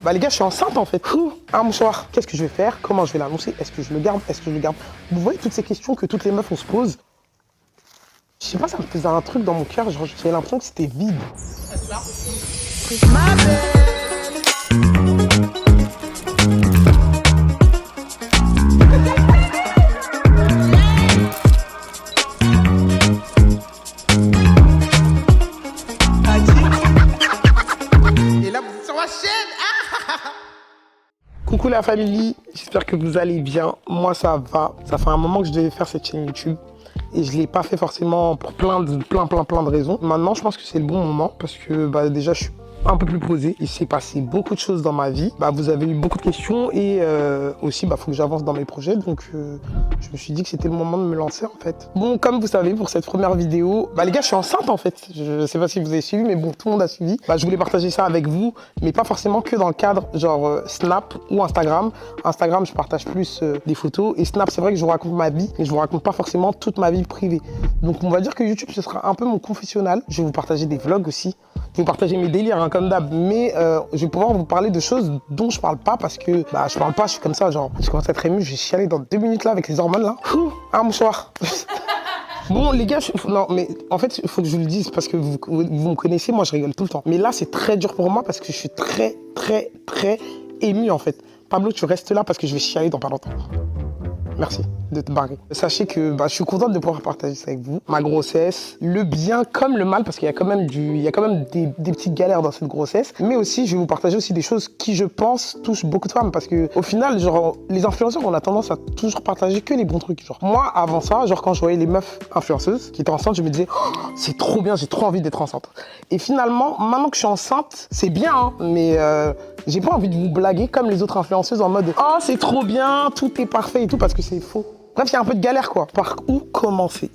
Bah les gars, je suis enceinte en fait. Un mouchoir. Qu'est-ce que je vais faire? Comment je vais l'annoncer? Est-ce que je le garde? Est-ce que je le garde? Vous voyez toutes ces questions que toutes les meufs on se pose. Je sais pas, ça me faisait un truc dans mon cœur. Genre, j'avais l'impression que c'était vide. Et là, vous êtes sur ma chaîne. Coucou la famille, j'espère que vous allez bien. Moi ça va. Ça fait un moment que je devais faire cette chaîne YouTube. Et je ne l'ai pas fait forcément pour plein de raisons. Maintenant, je pense que c'est le bon moment parce que déjà, je suis un peu plus posé. Il s'est passé beaucoup de choses dans ma vie. Vous avez eu beaucoup de questions et aussi, faut que j'avance dans mes projets. Donc, je me suis dit que c'était le moment de me lancer en fait. Bon, comme vous savez, pour cette première vidéo, les gars, je suis enceinte en fait. Je sais pas si vous avez suivi, mais bon, tout le monde a suivi. Je voulais partager ça avec vous, mais pas forcément que dans le cadre genre Snap ou Instagram. Instagram, je partage plus des photos et Snap, c'est vrai que je vous raconte ma vie, mais je vous raconte pas forcément toute ma vie privée. Donc, on va dire que YouTube, ce sera un peu mon confessionnal. Je vais vous partager des vlogs aussi. Je vais vous partager mes délires, comme d'hab, mais je vais pouvoir vous parler de choses dont je parle pas parce que je parle pas, je suis comme ça, genre, je commence à être ému, je vais chialer dans 2 minutes là avec les hormones là. Un mouchoir. Bon les gars, non mais en fait il faut que je vous le dise parce que vous me connaissez, moi je rigole tout le temps. Mais là c'est très dur pour moi parce que je suis très ému en fait. Pablo, tu restes là parce que je vais chialer dans pas longtemps. Merci de te barrer. Sachez que je suis contente de pouvoir partager ça avec vous. Ma grossesse, le bien comme le mal, parce qu'il y a quand même, des petites galères dans cette grossesse. Mais aussi, je vais vous partager aussi des choses qui, je pense, touchent beaucoup de femmes. Parce que au final, genre, les influenceurs, on a tendance à toujours partager que les bons trucs. Genre, moi, avant ça, genre, quand je voyais les meufs influenceuses qui étaient enceintes, je me disais, oh, c'est trop bien, j'ai trop envie d'être enceinte. Et finalement, maintenant que je suis enceinte, c'est bien, hein, mais j'ai pas envie de vous blaguer comme les autres influenceuses en mode, oh, c'est trop bien, tout est parfait et tout, parce que c'est faux. Bref, il y a un peu de galère, quoi. Par où commencer?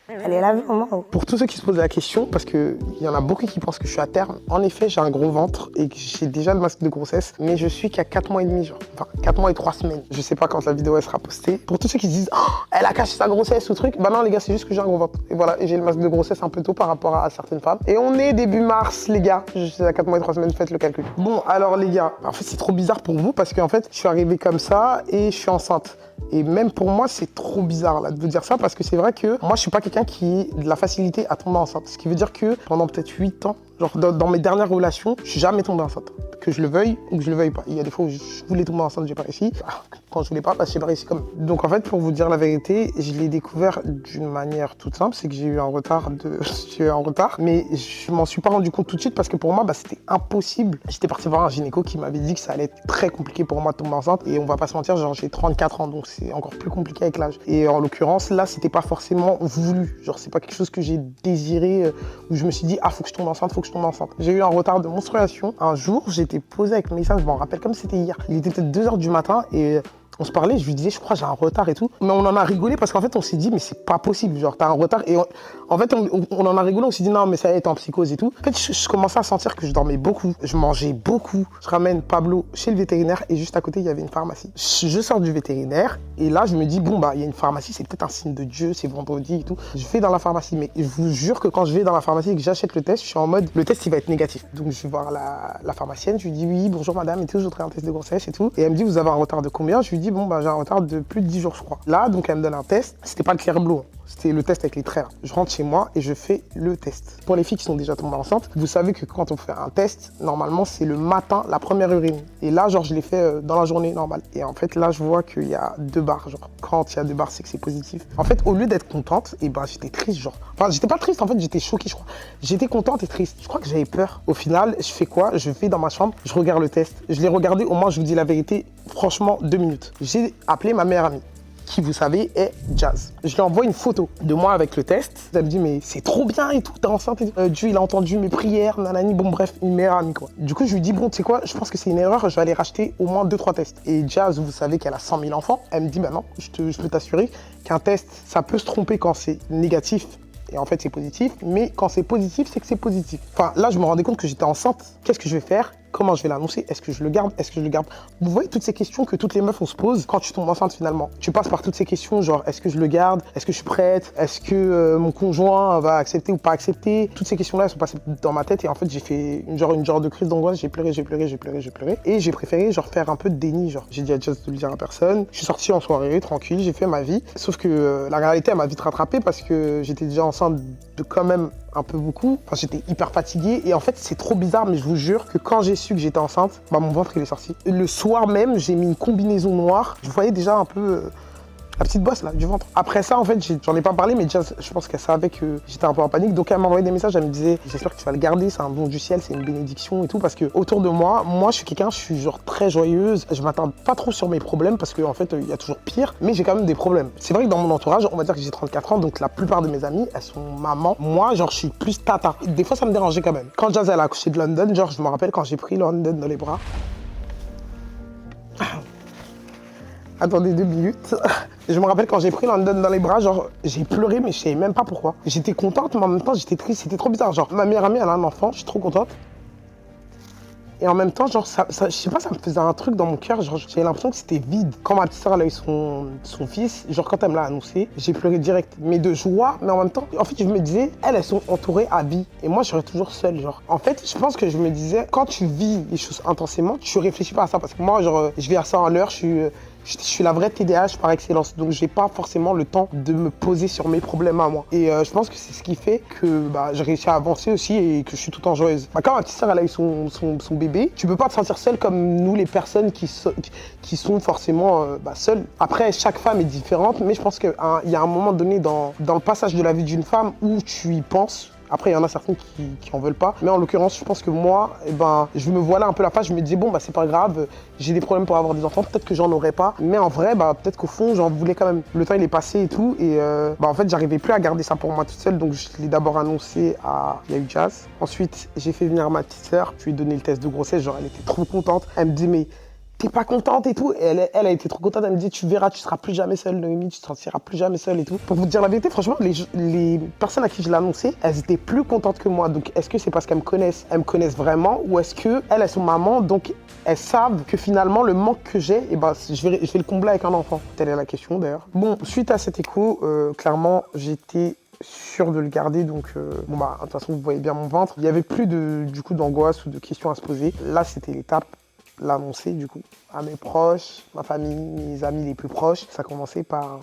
Elle est là, maman. Pour tous ceux qui se posent la question, parce qu'il y en a beaucoup qui pensent que je suis à terme, en effet, j'ai un gros ventre et que j'ai déjà le masque de grossesse, mais je suis qu'à 4 mois et demi, genre. Enfin, 4 mois et 3 semaines. Je sais pas quand la vidéo elle sera postée. Pour tous ceux qui se disent, oh, elle a caché sa grossesse ou truc, non, les gars, c'est juste que j'ai un gros ventre. Et voilà, et j'ai le masque de grossesse un peu tôt par rapport à certaines femmes. Et on est début mars, les gars. Je suis à 4 mois et 3 semaines, faites le calcul. Bon, alors, les gars, en fait, c'est trop bizarre pour vous parce qu'en fait, je suis arrivé comme ça et je suis enceinte. Et même pour moi, c'est trop bizarre là, de vous dire ça parce que c'est vrai que moi, je suis pas quelqu'un qui a de la facilité à tomber enceinte. Ce qui veut dire que pendant peut-être 8 ans, genre dans mes dernières relations, je suis jamais tombé enceinte. Que je le veuille ou que je le veuille pas. Il y a des fois où je voulais tomber enceinte, j'ai pas réussi. Quand je voulais pas, j'ai pas réussi quand même. Donc en fait, pour vous dire la vérité, je l'ai découvert d'une manière toute simple, c'est que j'ai eu un retard mais je m'en suis pas rendu compte tout de suite parce que pour moi, c'était impossible. J'étais parti voir un gynéco qui m'avait dit que ça allait être très compliqué pour moi de tomber enceinte et on va pas se mentir, genre j'ai 34 ans, donc c'est encore plus compliqué avec l'âge. Et en l'occurrence, là, c'était pas forcément voulu. Genre, c'est pas quelque chose que j'ai désiré où je me suis dit, ah, faut que je tombe enceinte, faut que je tombe enceinte. J'ai eu un retard de menstruation. Un jour, j'étais posé avec Mélissa, je m'en rappelle comme c'était hier. Il était peut-être 2 h du matin et on se parlait, je lui disais, je crois, j'ai un retard et tout. Mais on en a rigolé parce qu'en fait, on s'est dit, mais c'est pas possible, genre, t'as un retard. Et en fait, on en a rigolé, on s'est dit, non, mais ça y est, t'es en psychose et tout. En fait, je commençais à sentir que je dormais beaucoup, je mangeais beaucoup. Je ramène Pablo chez le vétérinaire et juste à côté, il y avait une pharmacie. Je sors du vétérinaire et là, je me dis, bon, il y a une pharmacie, c'est peut-être un signe de Dieu, c'est vendredi et tout. Je vais dans la pharmacie, mais je vous jure que quand je vais dans la pharmacie et que j'achète le test, je suis en mode, le test, il va être négatif. Donc, je vais voir la pharmacienne, je lui dis, oui, bonjour madame, et tout, je voudrais un test de grossesse et tout. Et elle me dit, vous avez un retard de combien? Je lui dis, bon, j'ai un retard de plus de 10 jours, je crois. Là, donc, elle me donne un test. C'était pas le Clair-Bleu, c'était le test avec les traits. Je rentre chez moi et je fais le test. Pour les filles qui sont déjà tombées enceintes, vous savez que quand on fait un test, normalement, c'est le matin, la première urine. Et là, genre, je l'ai fait dans la journée normale. Et en fait, là, je vois qu'il y a 2 barres. Genre, quand il y a 2 barres, c'est que c'est positif. En fait, au lieu d'être contente, j'étais triste, genre. Enfin, j'étais pas triste, en fait, j'étais choquée, je crois. J'étais contente et triste. Je crois que j'avais peur. Au final, je fais quoi? Je vais dans ma chambre, je regarde le test. Je l'ai regardé, au moins, je vous dis la vérité, franchement, 2 minutes. J'ai appelé ma meilleure amie, qui, vous savez, est Jazz. Je lui envoie une photo de moi avec le test. Elle me dit, mais c'est trop bien et tout, t'es enceinte et tout. Dieu, il a entendu mes prières, nanani, bon, bref, une meilleure amie, quoi. Du coup, je lui dis, bon, tu sais quoi, je pense que c'est une erreur, je vais aller racheter au moins 2-3 tests. Et Jazz, vous savez qu'elle a 100 000 enfants. Elle me dit, non, je peux t'assurer qu'un test, ça peut se tromper quand c'est négatif. Et en fait, c'est positif. Mais quand c'est positif, c'est que c'est positif. Enfin, là, je me rendais compte que j'étais enceinte. Qu'est-ce que je vais faire? comment je vais l'annoncer? Est-ce que je le garde? Est-ce que je le garde? Vous voyez toutes ces questions que toutes les meufs on se pose quand tu tombes enceinte finalement. Tu passes par toutes ces questions, genre est-ce que je le garde? Est-ce que je suis prête? Est-ce que mon conjoint va accepter ou pas accepter? Toutes ces questions-là, elles sont passées dans ma tête et en fait, j'ai fait une genre de crise d'angoisse. J'ai pleuré. Et j'ai préféré genre faire un peu de déni. Genre, j'ai dit à Jazz de le dire à personne. Je suis sorti en soirée, tranquille, j'ai fait ma vie. Sauf que la réalité, elle m'a vite rattrapé parce que j'étais déjà enceinte de quand même un peu beaucoup. Enfin, j'étais hyper fatiguée et en fait, c'est trop bizarre, mais je vous jure que quand j'ai su que j'étais enceinte, bah, mon ventre, il est sorti. Le soir même, j'ai mis une combinaison noire. Je voyais déjà un peu la petite bosse là, du ventre. Après ça, en fait, j'en ai pas parlé, mais Jazz, je pense qu'elle savait que j'étais un peu en panique. Donc elle m'a envoyé des messages, elle me disait j'espère que tu vas le garder, c'est un don du ciel, c'est une bénédiction et tout. Parce que autour de moi, je suis quelqu'un, je suis genre très joyeuse. Je m'attarde pas trop sur mes problèmes parce qu'en fait, il y a toujours pire, mais j'ai quand même des problèmes. C'est vrai que dans mon entourage, on va dire que j'ai 34 ans, donc la plupart de mes amis, elles sont mamans. Moi, genre, je suis plus tata. Des fois, ça me dérangeait quand même. Quand Jazz, elle a accouché de London, genre, je me rappelle quand j'ai pris London dans les bras. Attendez 2 minutes. Je me rappelle quand j'ai pris London dans les bras, genre, j'ai pleuré, mais je savais même pas pourquoi. J'étais contente, mais en même temps, j'étais triste. C'était trop bizarre. Genre, ma meilleure amie, elle a un enfant, je suis trop contente. Et en même temps, genre, je sais pas, ça me faisait un truc dans mon cœur. Genre, j'avais l'impression que c'était vide. Quand ma petite soeur, elle a eu son fils, genre, quand elle me l'a annoncé, j'ai pleuré direct. Mais de joie, mais en même temps, en fait, je me disais, elles sont entourées à vie. Et moi, je serais toujours seule, genre. En fait, je pense que je me disais, quand tu vis les choses intensément, tu réfléchis pas à ça. Parce que moi, genre, je vis à ça à l'heure, je suis la vraie TDAH par excellence, donc j'ai pas forcément le temps de me poser sur mes problèmes à moi. Et je pense que c'est ce qui fait que j'ai réussi à avancer aussi et que je suis tout le temps joyeuse. Quand ma petite sœur elle a eu son bébé, tu peux pas te sentir seule comme nous les personnes qui sont forcément seules. Après, chaque femme est différente, mais je pense qu'il y a un moment donné dans le passage de la vie d'une femme où tu y penses. Après, il y en a certains qui en veulent pas. Mais en l'occurrence, je pense que moi, je me voilais un peu la face. Je me disais, bon, c'est pas grave, j'ai des problèmes pour avoir des enfants. Peut-être que j'en aurais pas. Mais en vrai, peut-être qu'au fond, j'en voulais quand même. Le temps, il est passé et tout. Et en fait, j'arrivais plus à garder ça pour moi toute seule. Donc, je l'ai d'abord annoncé à Jazz. Ensuite, j'ai fait venir ma petite sœur. Je lui ai donné le test de grossesse. Genre, elle était trop contente. Elle me dit, mais t'es pas contente et tout. Et elle a été trop contente. Elle me dit, tu verras, tu seras plus jamais seule, Noémie, tu te sentiras plus jamais seule et tout. Pour vous dire la vérité, franchement, les personnes à qui je l'ai annoncé, elles étaient plus contentes que moi. Donc, est-ce que c'est parce qu'elles me connaissent vraiment, ou est-ce qu'elles sont mamans, donc elles savent que finalement, le manque que j'ai, je vais le combler avec un enfant. Telle est la question d'ailleurs. Bon, suite à cet écho, clairement, j'étais sûr de le garder, donc de toute façon, vous voyez bien mon ventre. Il n'y avait plus d'angoisse ou de questions à se poser. Là, c'était l'étape. L'annoncer du coup à mes proches, ma famille, mes amis les plus proches. Ça a commencé par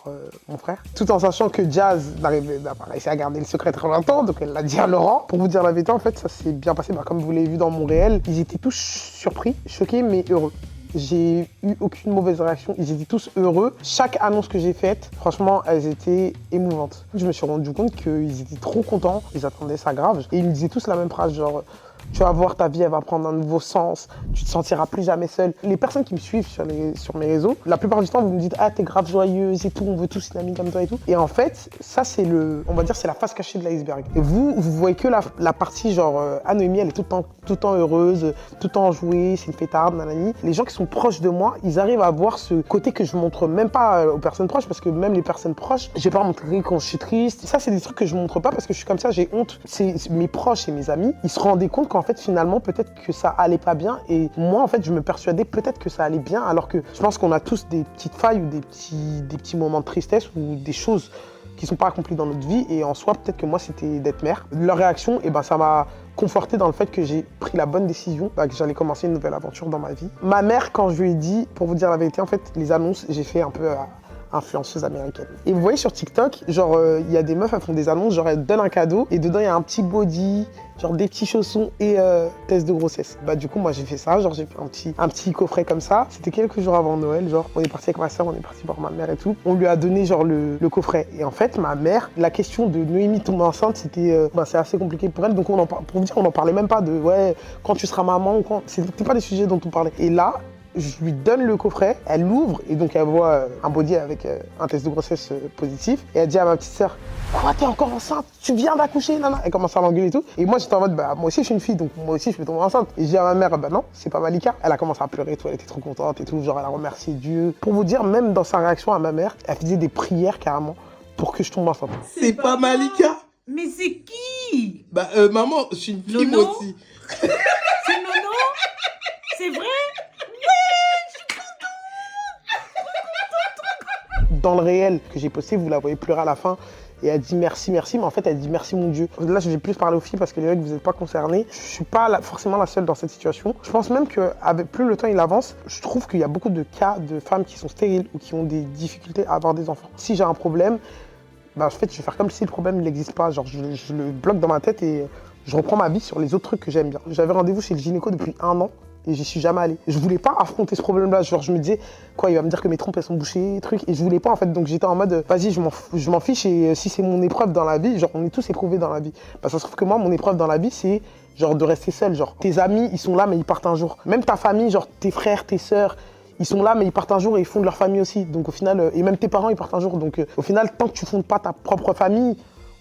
mon frère. Tout en sachant que Jazz n'a pas réussi à garder le secret très longtemps, donc elle l'a dit à Laurent. Pour vous dire la vérité, en fait, ça s'est bien passé. Comme vous l'avez vu dans mon réel, ils étaient tous surpris, choqués, mais heureux. J'ai eu aucune mauvaise réaction, ils étaient tous heureux. Chaque annonce que j'ai faite, franchement, elles étaient émouvantes. Je me suis rendu compte qu'ils étaient trop contents, ils attendaient ça grave. Et ils me disaient tous la même phrase, genre, tu vas voir, ta vie, elle va prendre un nouveau sens, tu te sentiras plus jamais seule. Les personnes qui me suivent sur mes réseaux, la plupart du temps, vous me dites, ah, t'es grave joyeuse et tout, on veut tous une amie comme toi et tout. Et en fait, ça, c'est on va dire, c'est la face cachée de l'iceberg. Et vous voyez que la partie, genre, Noémie, elle est tout le temps heureuse, tout le temps enjouée, c'est une fêtarde, nanani. Les gens qui sont proches de moi, ils arrivent à voir ce côté que je montre même pas aux personnes proches, parce que même les personnes proches, je vais pas montrer quand je suis triste. Ça, c'est des trucs que je montre pas parce que je suis comme ça, j'ai honte. C'est mes proches et mes amis, ils se rendaient compte qu'en fait, finalement, peut-être que ça allait pas bien. Et moi, en fait, je me persuadais peut-être que ça allait bien, alors que je pense qu'on a tous des petites failles ou des petits moments de tristesse ou des choses qui sont pas accomplies dans notre vie. Et en soi, peut-être que moi, c'était d'être mère. Leur réaction, ça m'a conforté dans le fait que j'ai pris la bonne décision, que j'allais commencer une nouvelle aventure dans ma vie. Ma mère, quand je lui ai dit, pour vous dire la vérité, en fait, les annonces, j'ai fait un peu influenceuse américaine. Et vous voyez sur TikTok, genre, il y a des meufs, elles font des annonces, genre, elles donnent un cadeau, et dedans, il y a un petit body, genre des petits chaussons et test de grossesse. Du coup, moi, j'ai fait ça, genre, j'ai fait un petit coffret comme ça. C'était quelques jours avant Noël, genre, on est parti avec ma soeur, on est parti voir ma mère et tout. On lui a donné, genre, le coffret. Et en fait, ma mère, la question de Noémie tomber enceinte, c'était, c'est assez compliqué pour elle. Donc, pour vous dire, on n'en parlait même pas de, ouais, quand tu seras maman ou quand. C'était pas des sujets dont on parlait. Et là, je lui donne le coffret, elle l'ouvre et donc elle voit un body avec un test de grossesse positif. Et elle dit à ma petite sœur, quoi, t'es encore enceinte? Tu viens d'accoucher, nana? Elle commence à l'engueuler et tout. Et moi j'étais en mode, moi aussi je suis une fille, donc moi aussi je vais tomber enceinte. Et je dis à ma mère, non, c'est pas Malika. Elle a commencé à pleurer et tout, elle était trop contente et tout, genre elle a remercié Dieu. Pour vous dire, même dans sa réaction à ma mère, elle faisait des prières carrément pour que je tombe enceinte. C'est pas Malika? Mais c'est qui? Maman, je suis une fille moi aussi. C'est Nono? dans le réel que j'ai posté, vous la voyez pleurer à la fin. Et elle dit merci, merci, mais en fait elle dit merci mon Dieu. Là je vais plus parler aux filles parce que les mecs vous n'êtes pas concernés. Je suis pas forcément la seule dans cette situation. Je pense même que plus le temps il avance, je trouve qu'il y a beaucoup de cas de femmes qui sont stériles ou qui ont des difficultés à avoir des enfants. Si j'ai un problème, bah, en fait je vais faire comme si le problème n'existe pas. Genre je le bloque dans ma tête et je reprends ma vie sur les autres trucs que j'aime bien. J'avais rendez-vous chez le gynéco depuis 1 an. Et j'y suis jamais allé. Je voulais pas affronter ce problème-là. Genre, je me disais, quoi, il va me dire que mes trompes elles sont bouchées, truc. Et je voulais pas en fait. Donc j'étais en mode, vas-y, je m'en fiche. Et si c'est mon épreuve dans la vie, genre, on est tous éprouvés dans la vie. Parce que ça se trouve que moi, mon épreuve dans la vie, c'est genre de rester seul. Genre, tes amis, ils sont là, mais ils partent un jour. Même ta famille, genre tes frères, tes sœurs, ils sont là, mais ils partent un jour et ils fondent leur famille aussi. Donc au final, et même tes parents, ils partent un jour. Donc au final, tant que tu fondes pas ta propre famille,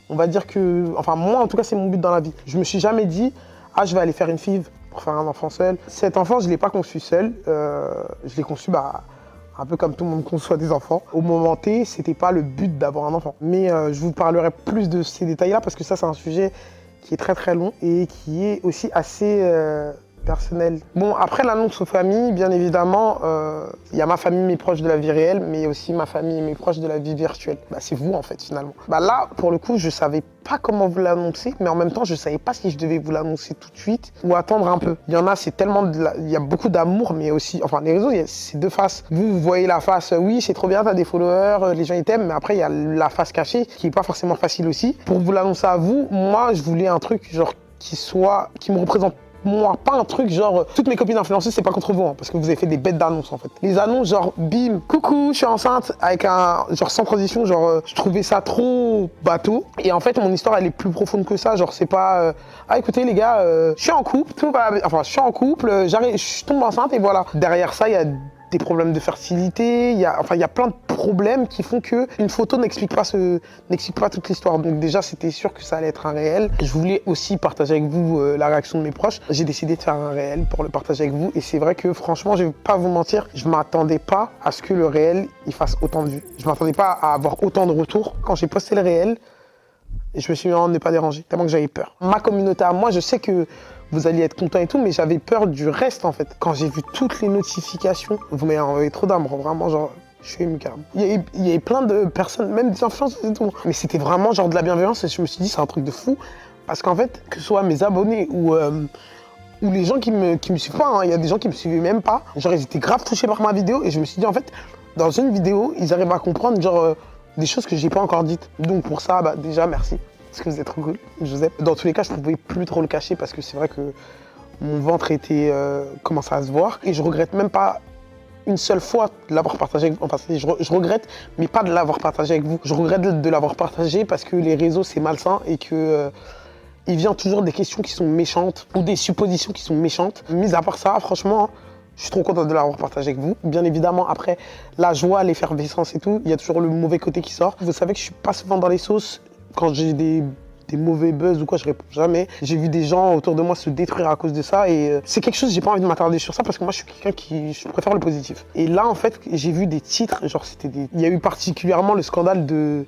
on va dire que, enfin moi en tout cas, c'est mon but dans la vie. Je me suis jamais dit, ah, je vais aller faire une FIV pour faire un enfant seul. Cet enfant, je ne l'ai pas conçu seul. Je l'ai conçu un peu comme tout le monde conçoit des enfants. Au moment T, c'était pas le but d'avoir un enfant. Mais je vous parlerai plus de ces détails-là parce que ça, c'est un sujet qui est très très long et qui est aussi assez personnel. Bon, après l'annonce aux familles, bien évidemment, il y a ma famille, mes proches de la vie réelle, mais aussi ma famille et mes proches de la vie virtuelle. Bah, c'est vous en fait finalement. Bah, là, pour le coup, je savais pas comment vous l'annoncer, mais en même temps, je savais pas si je devais vous l'annoncer tout de suite ou attendre un peu. Il y en a, c'est tellement, il y a beaucoup d'amour, mais aussi, enfin, les réseaux, c'est deux faces. Vous voyez la face, oui, c'est trop bien, t'as des followers, les gens ils t'aiment, mais après, il y a la face cachée qui est pas forcément facile aussi. Pour vous l'annoncer à vous, moi, je voulais un truc genre qui me représente. Moi, pas un truc genre, toutes mes copines influenceuses, c'est pas contre vous, hein, parce que vous avez fait des bêtes d'annonces en fait. Les annonces genre, bim, coucou, je suis enceinte, avec un, genre sans transition, genre, je trouvais ça trop bateau. Et en fait, mon histoire, elle est plus profonde que ça, genre, c'est pas, ah écoutez les gars, je suis en couple, je suis en couple, je tombe enceinte et voilà. Derrière ça, il y a des problèmes de fertilité, il y a plein de problèmes qui font qu'une photo n'explique pas toute l'histoire. Donc déjà, c'était sûr que ça allait être un réel. Je voulais aussi partager avec vous la réaction de mes proches. J'ai décidé de faire un réel pour le partager avec vous. Et c'est vrai que franchement, je vais pas vous mentir, je m'attendais pas à ce que le réel il fasse autant de vues. Je m'attendais pas à avoir autant de retours. Quand j'ai posté le réel, et je me suis dit, on n'est pas dérangé, tellement que j'avais peur. Ma communauté à moi, je sais que vous alliez être contents et tout, mais j'avais peur du reste en fait. Quand j'ai vu toutes les notifications, vous m'avez envoyé trop d'amour, vraiment genre, je suis ému carrément. Il y avait plein de personnes, même des influenceurs et tout. Mais c'était vraiment genre de la bienveillance et je me suis dit, c'est un truc de fou. Parce qu'en fait, que ce soit mes abonnés ou les gens qui me suivent pas, hein, il y a des gens qui me suivaient même pas. Genre, ils étaient grave touchés par ma vidéo et je me suis dit, en fait, dans une vidéo, ils arrivent à comprendre genre des choses que j'ai pas encore dites. Donc pour ça, bah, déjà, merci. Parce que vous êtes trop cool, Joseph. Dans tous les cas, je ne pouvais plus trop le cacher parce que c'est vrai que mon ventre était commençait à se voir. Et je regrette même pas une seule fois de l'avoir partagé avec vous. Enfin, je regrette, mais pas de l'avoir partagé avec vous. Je regrette de l'avoir partagé parce que les réseaux, c'est malsain et que il vient toujours des questions qui sont méchantes ou des suppositions qui sont méchantes. Mis à part ça, franchement, je suis trop content de l'avoir partagé avec vous. Bien évidemment, après, la joie, l'effervescence et tout, il y a toujours le mauvais côté qui sort. Vous savez que je suis pas souvent dans les sauces. Quand j'ai des mauvais buzz ou quoi, je réponds jamais. J'ai vu des gens autour de moi se détruire à cause de ça et c'est quelque chose, j'ai pas envie de m'attarder sur ça parce que moi je suis quelqu'un je préfère le positif. Et là en fait, j'ai vu des titres, genre il y a eu particulièrement le scandale de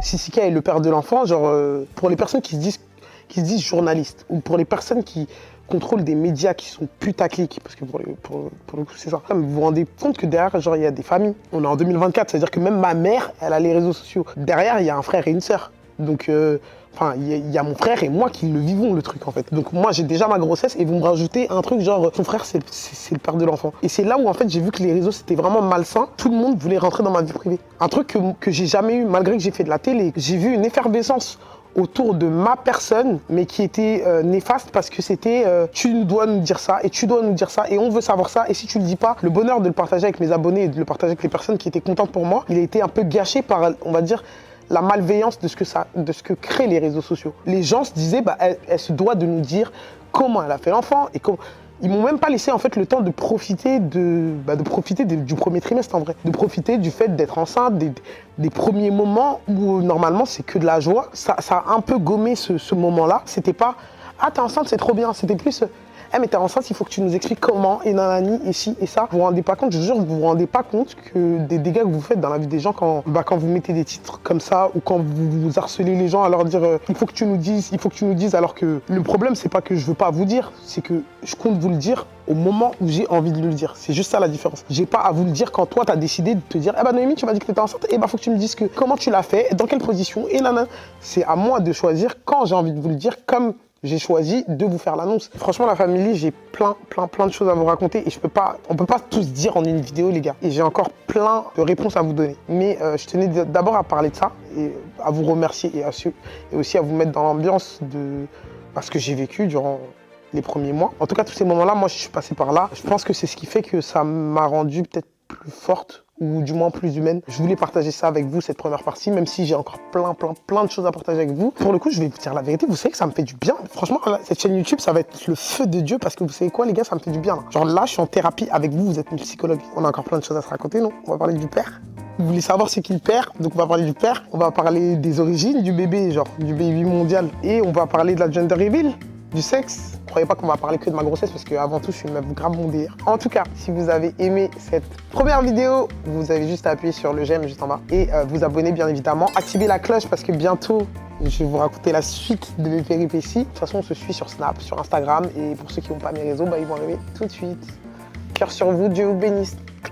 Sissika et le père de l'enfant, genre pour les personnes qui se disent journalistes ou pour les personnes qui contrôlent des médias qui sont putaclic, parce que pour le coup c'est ça. Vous vous rendez compte que derrière, genre il y a des familles. On est en 2024, c'est-à-dire que même ma mère, elle a les réseaux sociaux. Derrière, il y a un frère et une sœur. Donc, il y a mon frère et moi qui le vivons, le truc, en fait. Donc, moi, j'ai déjà ma grossesse et vous me rajoutez un truc genre, ton frère, c'est le père de l'enfant. Et c'est là où, en fait, j'ai vu que les réseaux, c'était vraiment malsain. Tout le monde voulait rentrer dans ma vie privée. Un truc que j'ai jamais eu, malgré que j'ai fait de la télé. J'ai vu une effervescence autour de ma personne, mais qui était néfaste parce que c'était tu dois nous dire ça et tu dois nous dire ça et on veut savoir ça et si tu le dis pas, le bonheur de le partager avec mes abonnés et de le partager avec les personnes qui étaient contentes pour moi, il a été un peu gâché par, on va dire, la malveillance de ce que créent les réseaux sociaux. Les gens se disaient, bah, elle se doit de nous dire comment elle a fait l'enfant et comment. Ils m'ont même pas laissé en fait le temps de profiter du premier trimestre en vrai, de profiter du fait d'être enceinte, des premiers moments où normalement c'est que de la joie. Ça a un peu gommé ce moment-là. C'était pas ah t'es enceinte c'est trop bien, c'était plus mais t'es enceinte, il faut que tu nous expliques comment, et nanani, et ci, et ça. Vous vous rendez pas compte, je vous jure, vous vous rendez pas compte que des dégâts que vous faites dans la vie des gens quand vous mettez des titres comme ça, ou quand vous harcelez les gens à leur dire il faut que tu nous dises, il faut que tu nous dises, alors que le problème, c'est pas que je veux pas vous dire, c'est que je compte vous le dire au moment où j'ai envie de le dire. C'est juste ça la différence. J'ai pas à vous le dire quand toi, t'as décidé de te dire Noémie, tu m'as dit que t'étais enceinte, faut que tu me dises comment tu l'as fait, dans quelle position, et nanana. C'est à moi de choisir quand j'ai envie de vous le dire, comme j'ai choisi de vous faire l'annonce. Franchement, la famille, j'ai plein de choses à vous raconter et on peut pas tous dire en une vidéo, les gars. Et j'ai encore plein de réponses à vous donner. Mais je tenais d'abord à parler de ça et à vous remercier et aussi à vous mettre dans l'ambiance de ce que j'ai vécu durant les premiers mois. En tout cas, tous ces moments-là, moi, je suis passé par là. Je pense que c'est ce qui fait que ça m'a rendue peut-être plus forte ou du moins plus humaine. Je voulais partager ça avec vous, cette première partie, même si j'ai encore plein de choses à partager avec vous. Pour le coup, je vais vous dire la vérité, vous savez que ça me fait du bien. Franchement, cette chaîne YouTube, ça va être le feu de Dieu parce que vous savez quoi, les gars, ça me fait du bien. Là. Genre là, je suis en thérapie avec vous, vous êtes une psychologue. On a encore plein de choses à se raconter, non? On va parler du père. Vous voulez savoir c'est qui le père, donc on va parler du père. On va parler des origines du bébé, genre du baby mondial. Et on va parler de la gender reveal, du sexe. Croyez pas qu'on va parler que de ma grossesse parce qu'avant tout, je suis une meuf grave mon délire. En tout cas, si vous avez aimé cette première vidéo, vous avez juste à appuyer sur le j'aime juste en bas et vous abonner bien évidemment. Activez la cloche parce que bientôt, je vais vous raconter la suite de mes péripéties. De toute façon, on se suit sur Snap, sur Instagram et pour ceux qui n'ont pas mes réseaux, ils vont arriver tout de suite. Cœur sur vous, Dieu vous bénisse.